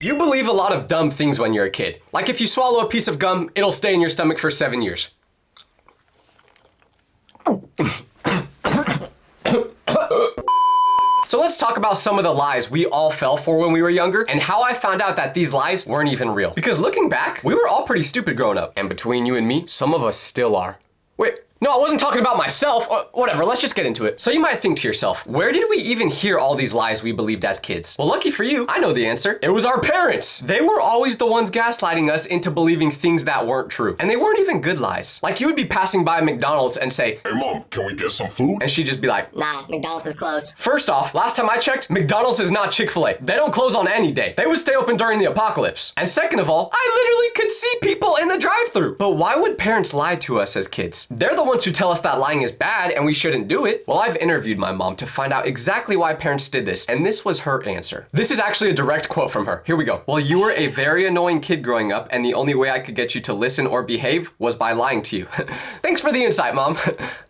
You believe a lot of dumb things when you're a kid. Like if you swallow a piece of gum, it'll stay in your stomach for 7 years. So let's talk about some of the lies we all fell for when we were younger and how I found out that these lies weren't even real. Because looking back, we were all pretty stupid growing up. And between you and me, some of us still are. Wait. No, I wasn't talking about myself. Whatever, let's just get into it. So you might think to yourself, where did we even hear all these lies we believed as kids? Well, lucky for you, I know the answer. It was our parents. They were always the ones gaslighting us into believing things that weren't true. And they weren't even good lies. Like you would be passing by McDonald's and say, "Hey mom, can we get some food?" And she'd just be like, "Nah, McDonald's is closed." First off, last time I checked, McDonald's is not Chick-fil-A. They don't close on any day. They would stay open during the apocalypse. And second of all, I literally could see people in the drive-thru. But why would parents lie to us as kids? They're the ones who tell us that lying is bad and we shouldn't do it. Well, I've interviewed my mom to find out exactly why parents did this, and this was her answer. This is actually a direct quote from her. Here we go. "Well, you were a very annoying kid growing up, and the only way I could get you to listen or behave was by lying to you." Thanks for the insight, Mom.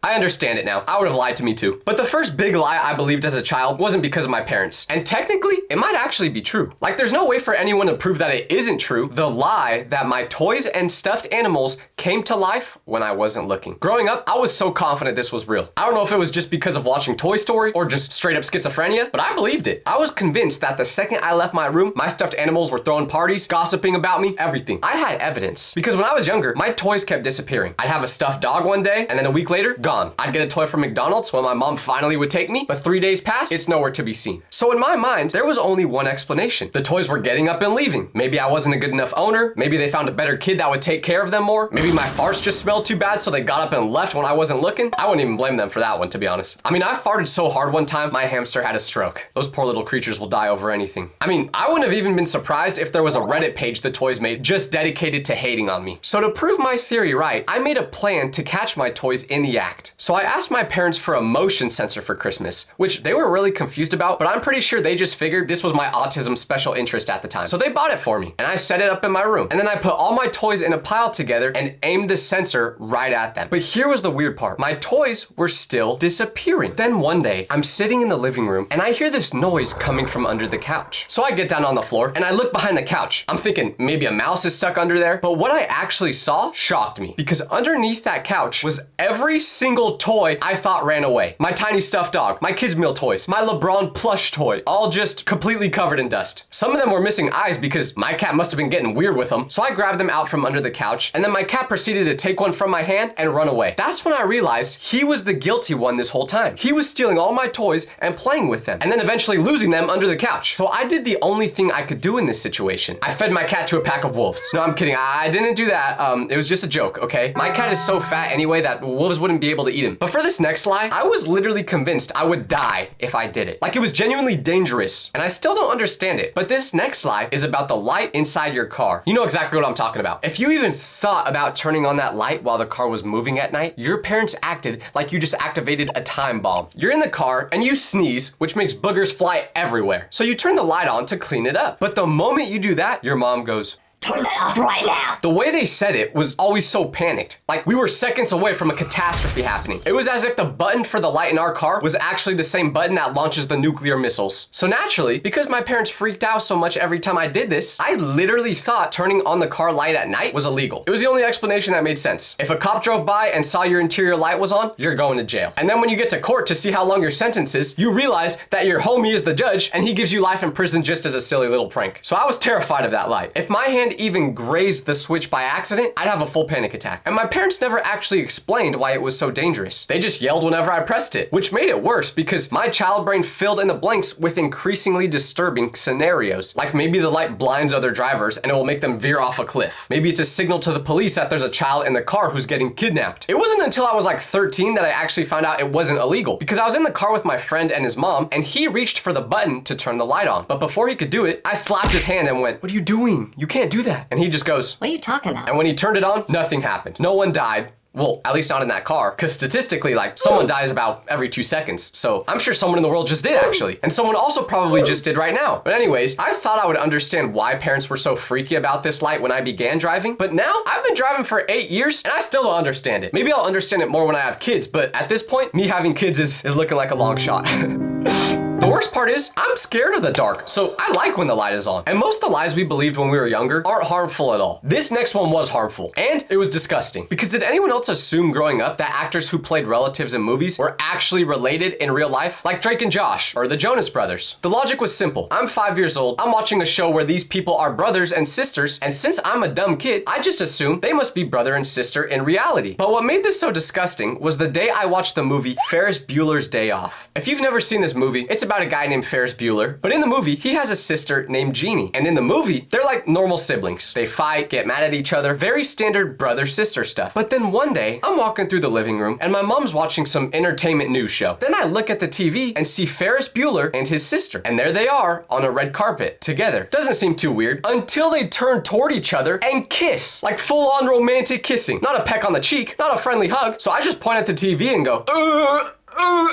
I understand it now. I would have lied to me too. But the first big lie I believed as a child wasn't because of my parents. And technically, it might actually be true. Like, there's no way for anyone to prove that it isn't true. The lie that my toys and stuffed animals came to life when I wasn't looking. Growing up, I was so confident this was real. I don't know if it was just because of watching Toy Story or just straight up schizophrenia, but I believed it. I was convinced that the second I left my room, my stuffed animals were throwing parties, gossiping about me, everything. I had evidence. Because when I was younger, my toys kept disappearing. I'd have a stuffed dog one day, and then a week later, gone. I'd get a toy from McDonald's when my mom finally would take me, but 3 days passed, it's nowhere to be seen. So in my mind, there was only one explanation. The toys were getting up and leaving. Maybe I wasn't a good enough owner. Maybe they found a better kid that would take care of them more. Maybe my farts just smelled too bad, so they got up and left when I wasn't looking. I wouldn't even blame them for that one, to be honest. I mean, I farted so hard one time, my hamster had a stroke. Those poor little creatures will die over anything. I mean, I wouldn't have even been surprised if there was a Reddit page the toys made just dedicated to hating on me. So to prove my theory right, I made a plan to catch my toys in the act. So I asked my parents for a motion sensor for Christmas, which they were really confused about, but I'm pretty sure they just figured this was my autism special interest at the time. So they bought it for me, and I set it up in my room. And then I put all my toys in a pile together and aimed the sensor right at them. But here was the weird part. My toys were still disappearing. Then one day, I'm sitting in the living room and I hear this noise coming from under the couch. So I get down on the floor and I look behind the couch. I'm thinking maybe a mouse is stuck under there, but what I actually saw shocked me because underneath that couch was every single toy I thought ran away. My tiny stuffed dog, my kids' meal toys, my LeBron plush toy, all just completely covered in dust. Some of them were missing eyes because my cat must have been getting weird with them. So I grabbed them out from under the couch and then my cat proceeded to take one from my hand and run away. That's when I realized he was the guilty one this whole time. He was stealing all my toys and playing with them and then eventually losing them under the couch. So I did the only thing I could do in this situation. I fed my cat to a pack of wolves. No, I'm kidding. I didn't do that. It was just a joke, okay? My cat is so fat anyway that wolves wouldn't be able to eat him. But for this next lie, I was literally convinced I would die if I did it. Like it was genuinely dangerous and I still don't understand it. But this next lie is about the light inside your car. You know exactly what I'm talking about. If you even thought about turning on that light while the car was moving at night, your parents acted like you just activated a time bomb. You're in the car and you sneeze, which makes boogers fly everywhere. So you turn the light on to clean it up. But the moment you do that, your mom goes, "Turn that off right now." The way they said it was always so panicked. Like we were seconds away from a catastrophe happening. It was as if the button for the light in our car was actually the same button that launches the nuclear missiles. So naturally, because my parents freaked out so much every time I did this, I literally thought turning on the car light at night was illegal. It was the only explanation that made sense. If a cop drove by and saw your interior light was on, you're going to jail. And then when you get to court to see how long your sentence is, you realize that your homie is the judge and he gives you life in prison just as a silly little prank. So I was terrified of that light. If my hand even grazed the switch by accident, I'd have a full panic attack. And my parents never actually explained why it was so dangerous. They just yelled whenever I pressed it, which made it worse because my child brain filled in the blanks with increasingly disturbing scenarios. Like maybe the light blinds other drivers and it will make them veer off a cliff. Maybe it's a signal to the police that there's a child in the car who's getting kidnapped. It wasn't until I was like 13 that I actually found out it wasn't illegal because I was in the car with my friend and his mom and he reached for the button to turn the light on. But before he could do it, I slapped his hand and went, "What are you doing? You can't do that." And he just goes, "What are you talking about?" And when he turned it on, nothing happened. No one died. Well, at least not in that car, because statistically, like, someone dies about every 2 seconds. So I'm sure someone in the world just did, actually. And someone also probably just did right now. But anyways, I thought I would understand why parents were so freaky about this light when I began driving. But now, I've been driving for 8 years, and I still don't understand it. Maybe I'll understand it more when I have kids, but at this point, me having kids is looking like a long shot. The worst part is, I'm scared of the dark, so I like when the light is on. And most of the lies we believed when we were younger aren't harmful at all. This next one was harmful, and it was disgusting. Because did anyone else assume growing up that actors who played relatives in movies were actually related in real life? Like Drake and Josh, or the Jonas Brothers. The logic was simple. I'm 5 years old, I'm watching a show where these people are brothers and sisters, and since I'm a dumb kid, I just assume they must be brother and sister in reality. But what made this so disgusting was the day I watched the movie Ferris Bueller's Day Off. If you've never seen this movie, it's about a guy named Ferris Bueller, but in the movie, he has a sister named Jeannie. And in the movie, they're like normal siblings. They fight, get mad at each other, very standard brother-sister stuff. But then one day, I'm walking through the living room and my mom's watching some entertainment news show. Then I look at the TV and see Ferris Bueller and his sister. And there they are on a red carpet together. Doesn't seem too weird until they turn toward each other and kiss. Like full-on romantic kissing. Not a peck on the cheek, not a friendly hug. So I just point at the TV and go,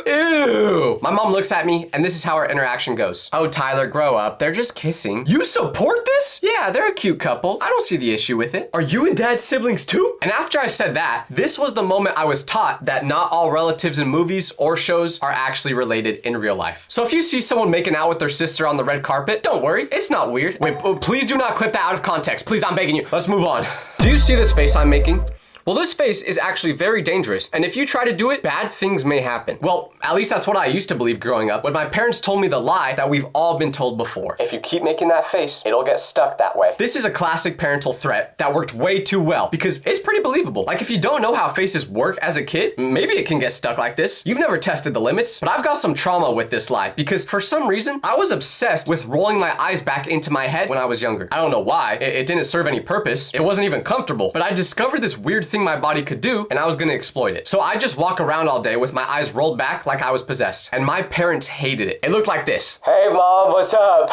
ew. My mom looks at me and this is how our interaction goes. Oh, Tyler, grow up. They're just kissing. You support this? Yeah, they're a cute couple. I don't see the issue with it. Are you and dad siblings too? And after I said that, this was the moment I was taught that not all relatives in movies or shows are actually related in real life. So if you see someone making out with their sister on the red carpet, don't worry. It's not weird. Wait, please do not clip that out of context. Please, I'm begging you. Let's move on. Do you see this face I'm making? Well, this face is actually very dangerous, and if you try to do it, bad things may happen. Well, at least that's what I used to believe growing up when my parents told me the lie that we've all been told before. If you keep making that face, it'll get stuck that way. This is a classic parental threat that worked way too well because it's pretty believable. Like if you don't know how faces work as a kid, maybe it can get stuck like this. You've never tested the limits, but I've got some trauma with this lie because for some reason, I was obsessed with rolling my eyes back into my head when I was younger. I don't know why. It didn't serve any purpose. It wasn't even comfortable, but I discovered this weird thing my body could do and I was gonna exploit it. So I just walk around all day with my eyes rolled back like I was possessed. And my parents hated it. It looked like this. Hey mom, what's up?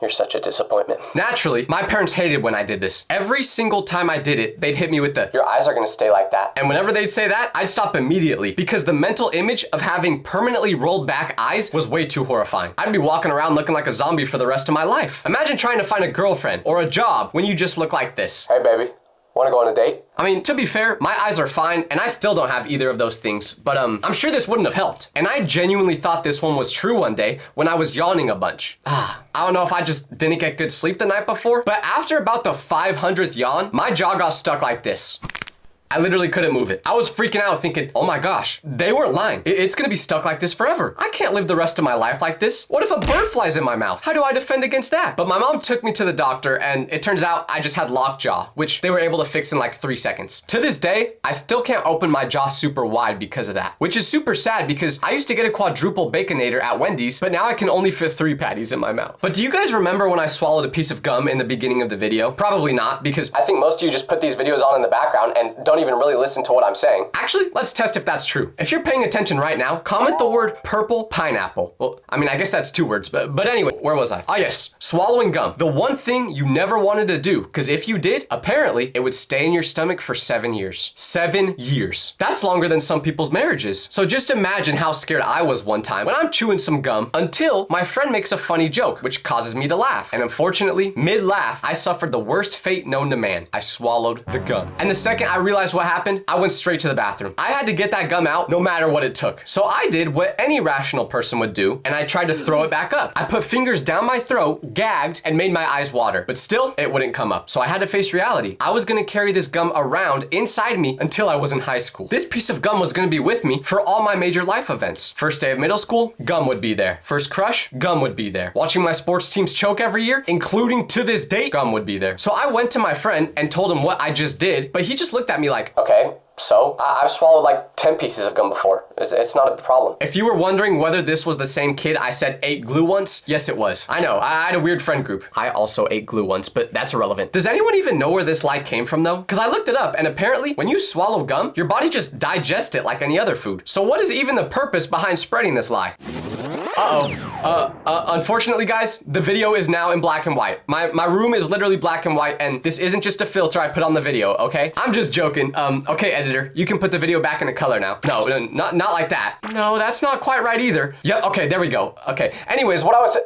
You're such a disappointment. Naturally, my parents hated when I did this. Every single time I did it, they'd hit me with the, your eyes are gonna stay like that. And whenever they'd say that, I'd stop immediately because the mental image of having permanently rolled back eyes was way too horrifying. I'd be walking around looking like a zombie for the rest of my life. Imagine trying to find a girlfriend or a job when you just look like this. Hey baby. Want to go on a date? I mean, to be fair, my eyes are fine and I still don't have either of those things, but I'm sure this wouldn't have helped. And I genuinely thought this one was true one day when I was yawning a bunch. I don't know if I just didn't get good sleep the night before, but after about the 500th yawn, my jaw got stuck like this. I literally couldn't move it. I was freaking out thinking, oh my gosh, they weren't lying. It's gonna be stuck like this forever. I can't live the rest of my life like this. What if a bird flies in my mouth? How do I defend against that? But my mom took me to the doctor and it turns out I just had lockjaw, which they were able to fix in like 3 seconds. To this day, I still can't open my jaw super wide because of that, which is super sad because I used to get a quadruple Baconator at Wendy's, but now I can only fit 3 patties in my mouth. But do you guys remember when I swallowed a piece of gum in the beginning of the video? Probably not, because I think most of you just put these videos on in the background and don't even really listen to what I'm saying. Actually, let's test if that's true. If you're paying attention right now, comment the word purple pineapple. Well, I mean, I guess that's 2 words, but anyway, where was I? Ah, yes, swallowing gum. The one thing you never wanted to do, because if you did, apparently it would stay in your stomach for 7 years. 7 years. That's longer than some people's marriages. So just imagine how scared I was one time when I'm chewing some gum until my friend makes a funny joke, which causes me to laugh. And unfortunately, mid-laugh, I suffered the worst fate known to man. I swallowed the gum. And the second I realized what happened, I went straight to the bathroom. I had to get that gum out no matter what it took. So I did what any rational person would do, and I tried to throw it back up. I put fingers down my throat, gagged, and made my eyes water, but still, it wouldn't come up. So I had to face reality. I was gonna carry this gum around inside me until I was in high school. This piece of gum was gonna be with me for all my major life events. First day of middle school, gum would be there. First crush, gum would be there. Watching my sports teams choke every year, including to this date, gum would be there. So I went to my friend and told him what I just did, but he just looked at me like, okay, so I've swallowed like 10 pieces of gum before. It's not a problem. If you were wondering whether this was the same kid I said ate glue once, yes it was. I know, I had a weird friend group. I also ate glue once, but that's irrelevant. Does anyone even know where this lie came from though? Because I looked it up and apparently when you swallow gum, your body just digests it like any other food. So what is even the purpose behind spreading this lie? Uh-oh. Unfortunately, guys, the video is now in black and white. My room is literally black and white, and this isn't just a filter I put on the video, okay? I'm just joking. Okay, editor, you can put the video back into color now. No, not like that. No, that's not quite right either. Yep, okay, there we go. Okay, anyways, what I was...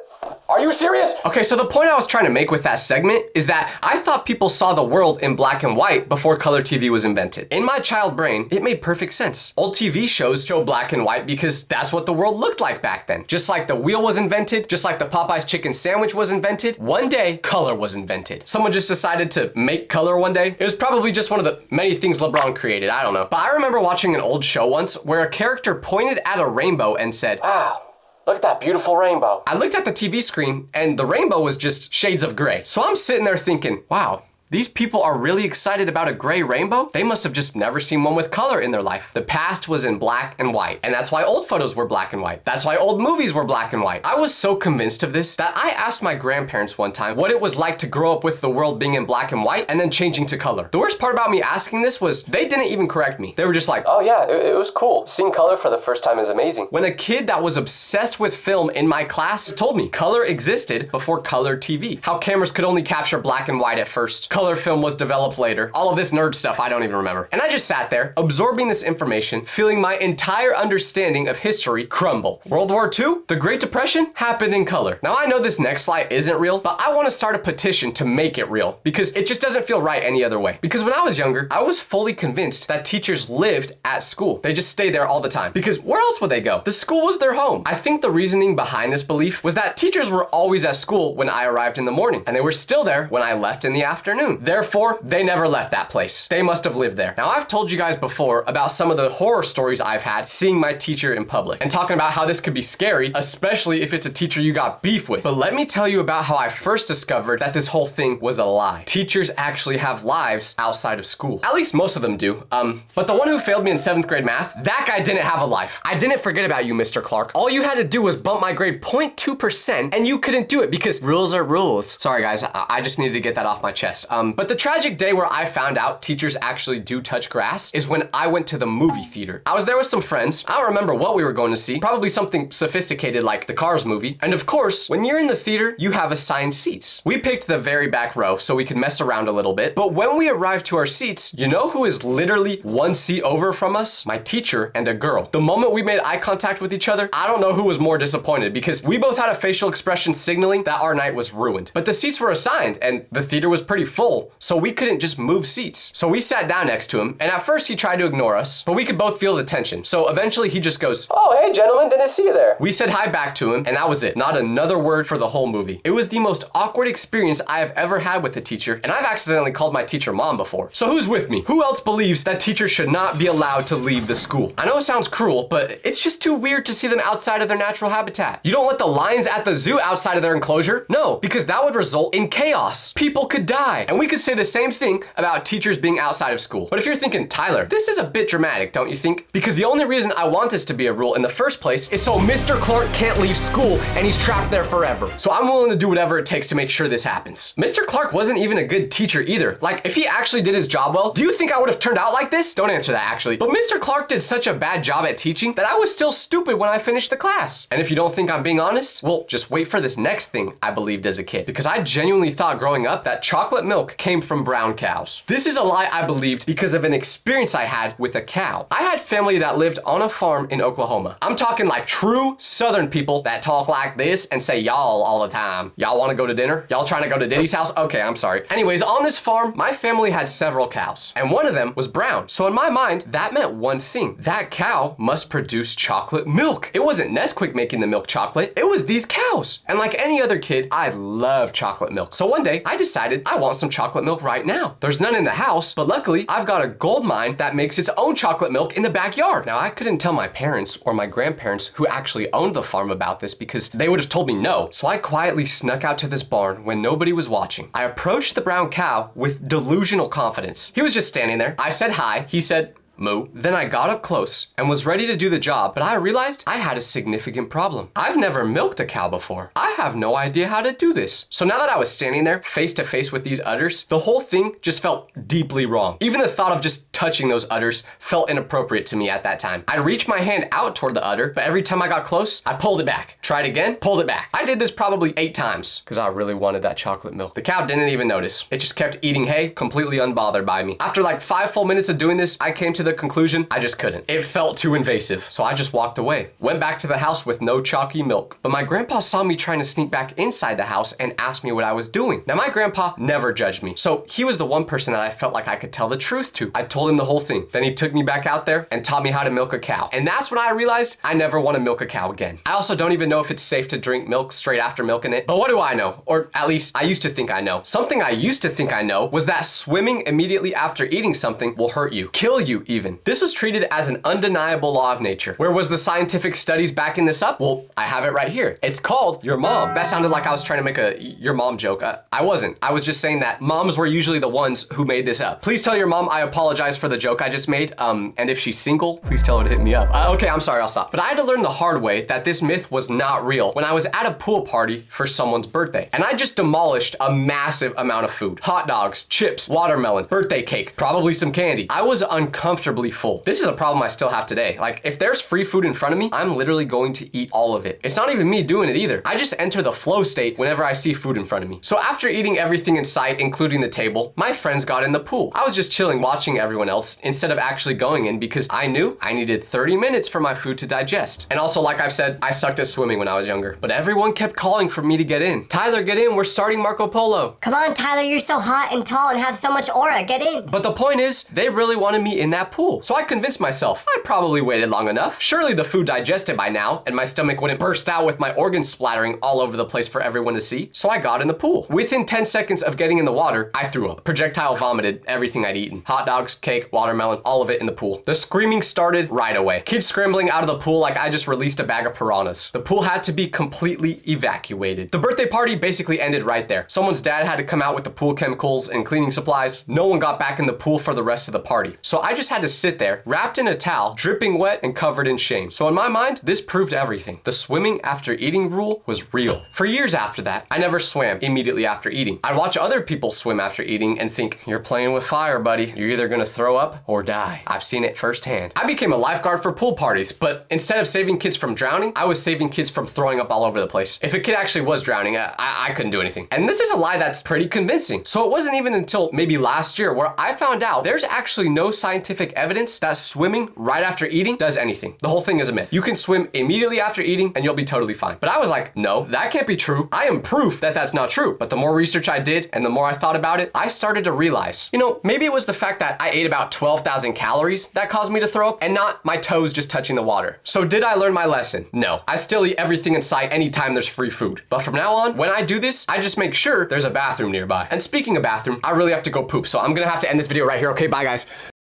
Are you serious? Okay, so the point I was trying to make with that segment is that I thought people saw the world in black and white before color TV was invented. In my child brain, it made perfect sense. Old TV shows show black and white because that's what the world looked like back then. Just like the wheel was invented, just like the Popeye's chicken sandwich was invented, one day, color was invented. Someone just decided to make color one day. It was probably just one of the many things LeBron created, I don't know. But I remember watching an old show once where a character pointed at a rainbow and said, "Wow, look at that beautiful rainbow." I looked at the TV screen and the rainbow was just shades of gray. So I'm sitting there thinking, wow, these people are really excited about a gray rainbow? They must have just never seen one with color in their life. The past was in black and white, and that's why old photos were black and white. That's why old movies were black and white. I was so convinced of this that I asked my grandparents one time what it was like to grow up with the world being in black and white and then changing to color. The worst part about me asking this was they didn't even correct me. They were just like, oh yeah, it was cool. Seeing color for the first time is amazing. When a kid that was obsessed with film in my class told me color existed before color TV, how cameras could only capture black and white at first, color film was developed later, all of this nerd stuff I don't even remember. And I just sat there, absorbing this information, feeling my entire understanding of history crumble. World War II, the Great Depression, happened in color. Now I know this next slide isn't real, but I want to start a petition to make it real because it just doesn't feel right any other way. Because when I was younger, I was fully convinced that teachers lived at school. They just stayed there all the time. Because where else would they go? The school was their home. I think the reasoning behind this belief was that teachers were always at school when I arrived in the morning, and they were still there when I left in the afternoon. Therefore, they never left that place. They must have lived there. Now, I've told you guys before about some of the horror stories I've had seeing my teacher in public and talking about how this could be scary, especially if it's a teacher you got beef with. But let me tell you about how I first discovered that this whole thing was a lie. Teachers actually have lives outside of school. At least most of them do. But the one who failed me in 7th grade math, that guy didn't have a life. I didn't forget about you, Mr. Clark. All you had to do was bump my grade 0.2% and you couldn't do it because rules are rules. Sorry guys, I just needed to get that off my chest. But the tragic day where I found out teachers actually do touch grass is when I went to the movie theater. I was there with some friends. I don't remember what we were going to see. Probably something sophisticated like the Cars movie. And of course, when you're in the theater, you have assigned seats. We picked the very back row so we could mess around a little bit. But when we arrived to our seats, you know who is literally one seat over from us? My teacher and a girl. The moment we made eye contact with each other, I don't know who was more disappointed because we both had a facial expression signaling that our night was ruined. But the seats were assigned and the theater was pretty full, so we couldn't just move seats. So we sat down next to him, and at first he tried to ignore us, but we could both feel the tension. So eventually he just goes, "Oh, hey gentlemen, didn't see you there." We said hi back to him, and that was it. Not another word for the whole movie. It was the most awkward experience I have ever had with a teacher, and I've accidentally called my teacher mom before. So who's with me? Who else believes that teachers should not be allowed to leave the school? I know it sounds cruel, but it's just too weird to see them outside of their natural habitat. You don't let the lions at the zoo outside of their enclosure? No, because that would result in chaos. People could die. And we could say the same thing about teachers being outside of school. But if you're thinking, Tyler, this is a bit dramatic, don't you think? Because the only reason I want this to be a rule in the first place is so Mr. Clark can't leave school and he's trapped there forever. So I'm willing to do whatever it takes to make sure this happens. Mr. Clark wasn't even a good teacher either. Like, if he actually did his job well, do you think I would have turned out like this? Don't answer that actually. But Mr. Clark did such a bad job at teaching that I was still stupid when I finished the class. And if you don't think I'm being honest, well, just wait for this next thing I believed as a kid. Because I genuinely thought growing up that chocolate milk came from brown cows. This is a lie I believed because of an experience I had with a cow. I had family that lived on a farm in Oklahoma. I'm talking like true Southern people that talk like this and say y'all all the time. Y'all want to go to dinner? Y'all trying to go to Diddy's house? Okay, I'm sorry. Anyways, on this farm, my family had several cows, and one of them was brown. So in my mind, that meant one thing. That cow must produce chocolate milk. It wasn't Nesquik making the milk chocolate. It was these cows. And like any other kid, I love chocolate milk. So one day, I decided I want some chocolate milk right now. There's none in the house, but luckily, I've got a gold mine that makes its own chocolate milk in the backyard. Now, I couldn't tell my parents or my grandparents who actually owned the farm about this because they would have told me no. So I quietly snuck out to this barn when nobody was watching. I approached the brown cow with delusional confidence. He was just standing there. I said hi. He said, moo. Then I got up close and was ready to do the job, but I realized I had a significant problem. I've never milked a cow before. I have no idea how to do this. So now that I was standing there face to face with these udders, the whole thing just felt deeply wrong. Even the thought of just touching those udders felt inappropriate to me at that time. I reached my hand out toward the udder, but every time I got close, I pulled it back. Tried again, pulled it back. I did this probably 8 times because I really wanted that chocolate milk. The cow didn't even notice. It just kept eating hay, completely unbothered by me. After like 5 full minutes of doing this, I came to the conclusion I just couldn't. It felt too invasive, so I just walked away. Went back to the house with no chalky milk. But my grandpa saw me trying to sneak back inside the house and asked me what I was doing. Now my grandpa never judged me, so he was the one person that I felt like I could tell the truth to. I told him the whole thing. Then he took me back out there and taught me how to milk a cow. And that's when I realized I never want to milk a cow again. I also don't even know if it's safe to drink milk straight after milking it. But what do I know? Or at least I used to think I know. Something I used to think I know was that swimming immediately after eating something will hurt you, kill you even. This was treated as an undeniable law of nature. Where was the scientific studies backing this up? Well, I have it right here. It's called your mom. That sounded like I was trying to make a your mom joke. I wasn't. I was just saying that moms were usually the ones who made this up. Please tell your mom I apologize for the joke I just made. And if she's single, please tell her to hit me up. Okay, I'm sorry, I'll stop. But I had to learn the hard way that this myth was not real when I was at a pool party for someone's birthday. And I just demolished a massive amount of food. Hot dogs, chips, watermelon, birthday cake, probably some candy. I was uncomfortably full. This is a problem I still have today. Like, if there's free food in front of me, I'm literally going to eat all of it. It's not even me doing it either. I just enter the flow state whenever I see food in front of me. So after eating everything in sight, including the table, my friends got in the pool. I was just chilling watching everyone else instead of actually going in because I knew I needed 30 minutes for my food to digest. And also, like I've said, I sucked at swimming when I was younger, but everyone kept calling for me to get in. Tyler, get in, we're starting Marco Polo. Come on, Tyler, you're so hot and tall and have so much aura. Get in. But the point is, they really wanted me in that pool. So I convinced myself, I probably waited long enough. Surely the food digested by now, and my stomach wouldn't burst out with my organs splattering all over the place for everyone to see. So I got in the pool. Within 10 seconds of getting in the water, I threw up. Projectile vomited everything I'd eaten. Hot dogs, cake, watermelon, all of it in the pool. The screaming started right away. Kids scrambling out of the pool like I just released a bag of piranhas. The pool had to be completely evacuated. The birthday party basically ended right there. Someone's dad had to come out with the pool chemicals and cleaning supplies. No one got back in the pool for the rest of the party. So I just had to sit there, wrapped in a towel, dripping wet and covered in shame. So in my mind, this proved everything. The swimming after eating rule was real. For years after that, I never swam immediately after eating. I'd watch other people swim after eating and think, you're playing with fire, buddy. You're either gonna throw up or die. I've seen it firsthand. I became a lifeguard for pool parties, but instead of saving kids from drowning, I was saving kids from throwing up all over the place. If a kid actually was drowning, I couldn't do anything. And this is a lie that's pretty convincing. So it wasn't even until maybe last year where I found out there's actually no scientific evidence that swimming right after eating does anything. The whole thing is a myth. You can swim immediately after eating and you'll be totally fine. But I was like, no, that can't be true. I am proof that that's not true. But the more research I did and the more I thought about it, I started to realize, maybe it was the fact that I ate about 12,000 calories that caused me to throw up and not my toes just touching the water. So did I learn my lesson? No. I still eat everything in sight anytime there's free food. But from now on, when I do this, I just make sure there's a bathroom nearby. And speaking of bathroom, I really have to go poop. So I'm gonna have to end this video right here. Okay, bye guys.